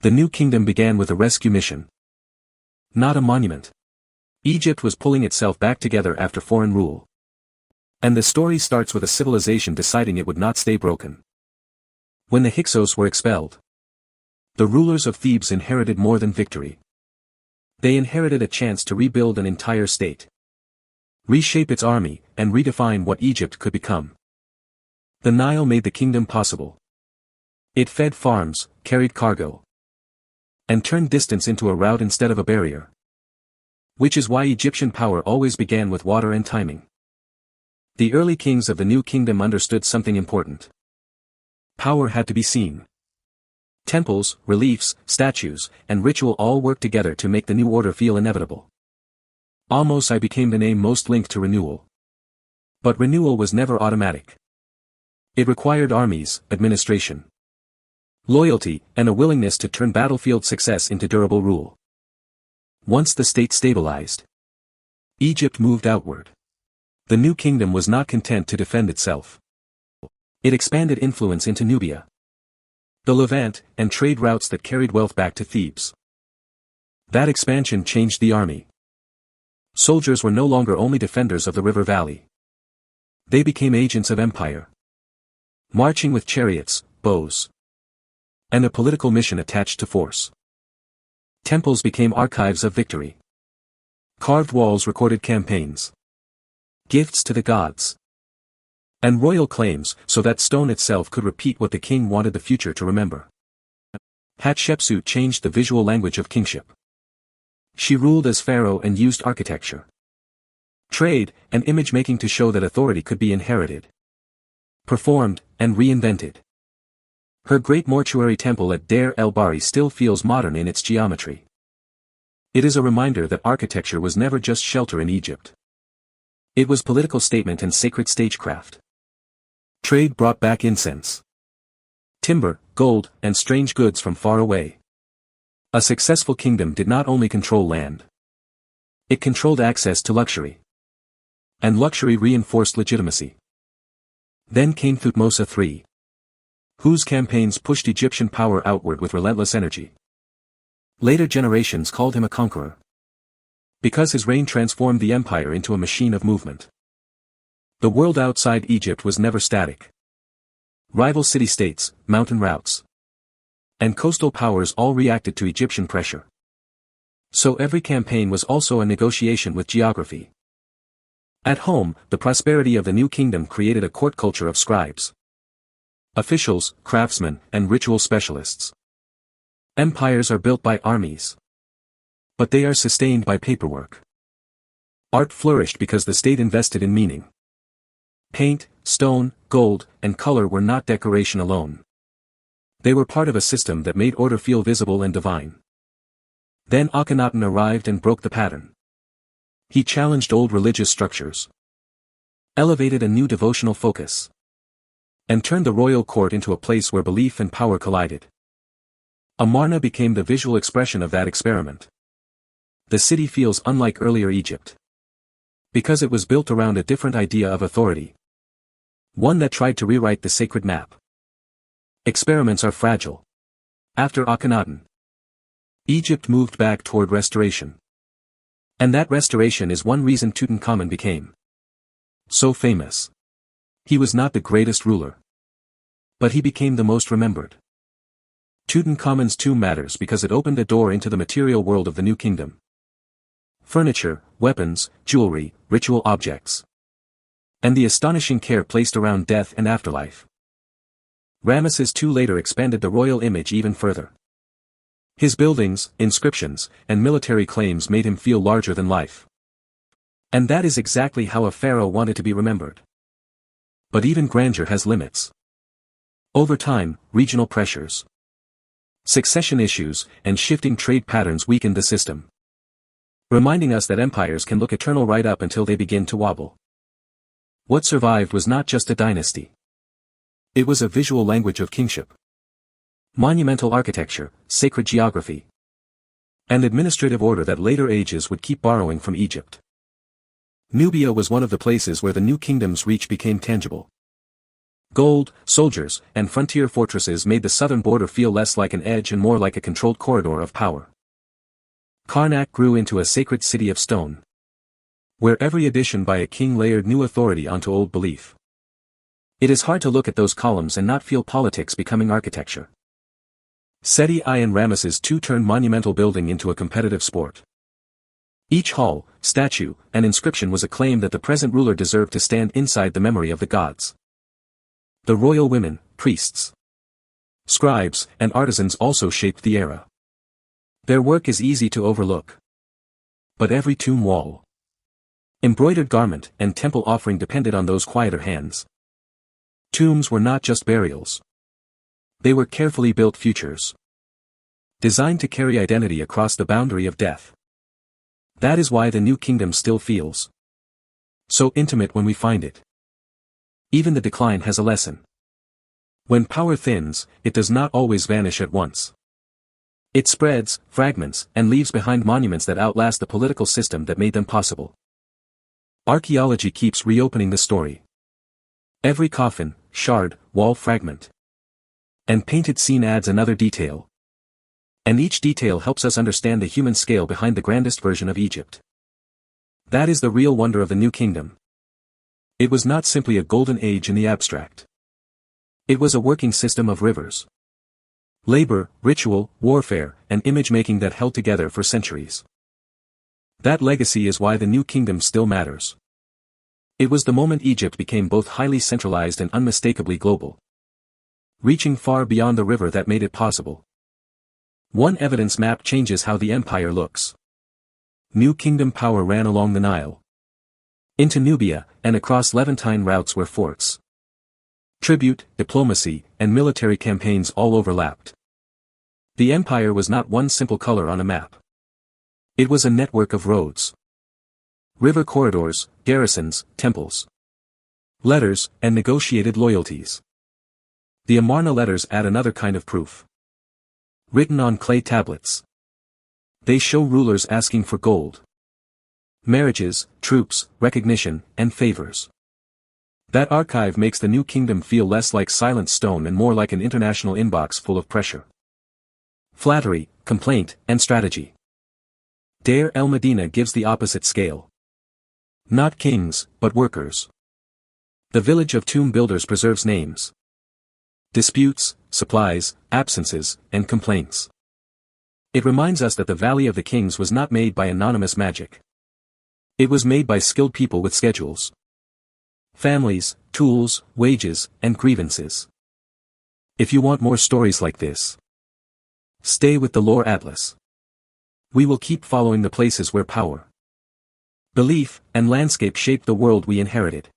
The new kingdom began with a rescue mission. Not a monument. Egypt was pulling itself back together after foreign rule. And the story starts with a civilization deciding it would not stay broken. When the Hyksos were expelled, the rulers of Thebes inherited more than victory. They inherited a chance to rebuild an entire state, reshape its army, and redefine what Egypt could become. The Nile made the kingdom possible. It fed farms, carried cargo, and turned distance into a route instead of a barrier. Which is why Egyptian power always began with water and timing. The early kings of the new kingdom understood something important. Power had to be seen. Temples, reliefs, statues, and ritual all worked together to make the new order feel inevitable. AHMOSE became the name most linked to renewal. But renewal was never automatic. It required armies, administration, loyalty, and a willingness to turn battlefield success into durable rule. Once the state stabilized, Egypt moved outward. The new kingdom was not content to defend itself. It expanded influence into Nubia, the Levant, and trade routes that carried wealth back to Thebes. That expansion changed the army. Soldiers were no longer only defenders of the river valley. They became agents of empire, marching with chariots, bows, and a political mission attached to force. Temples became archives of victory. Carved walls recorded campaigns, gifts to the gods, and royal claims, so that stone itself could repeat what the king wanted the future to remember. Hatshepsut changed the visual language of kingship. She ruled as pharaoh and used architecture, trade, and image-making to show that authority could be inherited, performed, and reinvented. Her great mortuary temple at Deir el-Bahri still feels modern in its geometry. It is a reminder that architecture was never just shelter in Egypt. It was political statement and sacred stagecraft. Trade brought back incense, timber, gold, and strange goods from far away. A successful kingdom did not only control land. It controlled access to luxury. And luxury reinforced legitimacy. Then came Thutmose III, whose campaigns pushed Egyptian power outward with relentless energy. Later generations called him a conqueror, because his reign transformed the empire into a machine of movement. The world outside Egypt was never static. Rival city-states, mountain routes, and coastal powers all reacted to Egyptian pressure. So every campaign was also a negotiation with geography. At home, the prosperity of the new kingdom created a court culture of scribes, officials, craftsmen, and ritual specialists. Empires are built by armies, but they are sustained by paperwork. Art flourished because the state invested in meaning. Paint, stone, gold, and color were not decoration alone. They were part of a system that made order feel visible and divine. Then Akhenaten arrived and broke the pattern. He challenged old religious structures, elevated a new devotional focus, and turned the royal court into a place where belief and power collided. Amarna became the visual expression of that experiment. The city feels unlike earlier Egypt, because it was built around a different idea of authority, one that tried to rewrite the sacred map. Experiments are fragile. After Akhenaten, Egypt moved back toward restoration. And that restoration is one reason Tutankhamun became so famous. He was not the greatest ruler, but he became the most remembered. Tutankhamun's tomb matters because it opened a door into the material world of the new kingdom. Furniture, weapons, jewelry, ritual objects, and the astonishing care placed around death and afterlife. Ramesses II later expanded the royal image even further. His buildings, inscriptions, and military claims made him feel larger than life. And that is exactly how a pharaoh wanted to be remembered. But even grandeur has limits. Over time, regional pressures, succession issues, and shifting trade patterns weakened the system, reminding us that empires can look eternal right up until they begin to wobble. What survived was not just a dynasty. It was a visual language of kingship, monumental architecture, sacred geography, and administrative order that later ages would keep borrowing from Egypt. Nubia was one of the places where the new kingdom's reach became tangible. Gold, soldiers, and frontier fortresses made the southern border feel less like an edge and more like a controlled corridor of power. Karnak grew into a sacred city of stone, where every addition by a king layered new authority onto old belief. It is hard to look at those columns and not feel politics becoming architecture. Seti I and Ramesses II turned monumental building into a competitive sport. Each hall, statue, and inscription was a claim that the present ruler deserved to stand inside the memory of the gods. The royal women, priests, scribes, and artisans also shaped the era. Their work is easy to overlook. But every tomb wall, embroidered garment, and temple offering depended on those quieter hands. Tombs were not just burials. They were carefully built futures, designed to carry identity across the boundary of death. That is why the New Kingdom still feels so intimate when we find it. Even the decline has a lesson. When power thins, it does not always vanish at once. It spreads, fragments, and leaves behind monuments that outlast the political system that made them possible. Archaeology keeps reopening the story. Every coffin, shard, wall fragment, and painted scene adds another detail. And each detail helps us understand the human scale behind the grandest version of Egypt. That is the real wonder of the New Kingdom. It was not simply a golden age in the abstract. It was a working system of rivers, labor, ritual, warfare, and image-making that held together for centuries. That legacy is why the New Kingdom still matters. It was the moment Egypt became both highly centralized and unmistakably global, reaching far beyond the river that made it possible. One evidence map changes how the empire looks. New Kingdom power ran along the Nile, into Nubia, and across Levantine routes where forts, tribute, diplomacy, and military campaigns all overlapped. The empire was not one simple color on a map. It was a network of roads, river corridors, garrisons, temples, letters, and negotiated loyalties. The Amarna letters add another kind of proof. Written on clay tablets, they show rulers asking for gold, marriages, troops, recognition, and favors. That archive makes the New Kingdom feel less like silent stone and more like an international inbox full of pressure, flattery, complaint, and strategy. Deir el-Medina gives the opposite scale. Not kings, but workers. The village of tomb builders preserves names, disputes, supplies, absences, and complaints. It reminds us that the Valley of the Kings was not made by anonymous magic. It was made by skilled people with schedules, families, tools, wages, and grievances. If you want more stories like this, stay with the Lore Atlas. We will keep following the places where power, belief, and landscape shaped the world we inherited.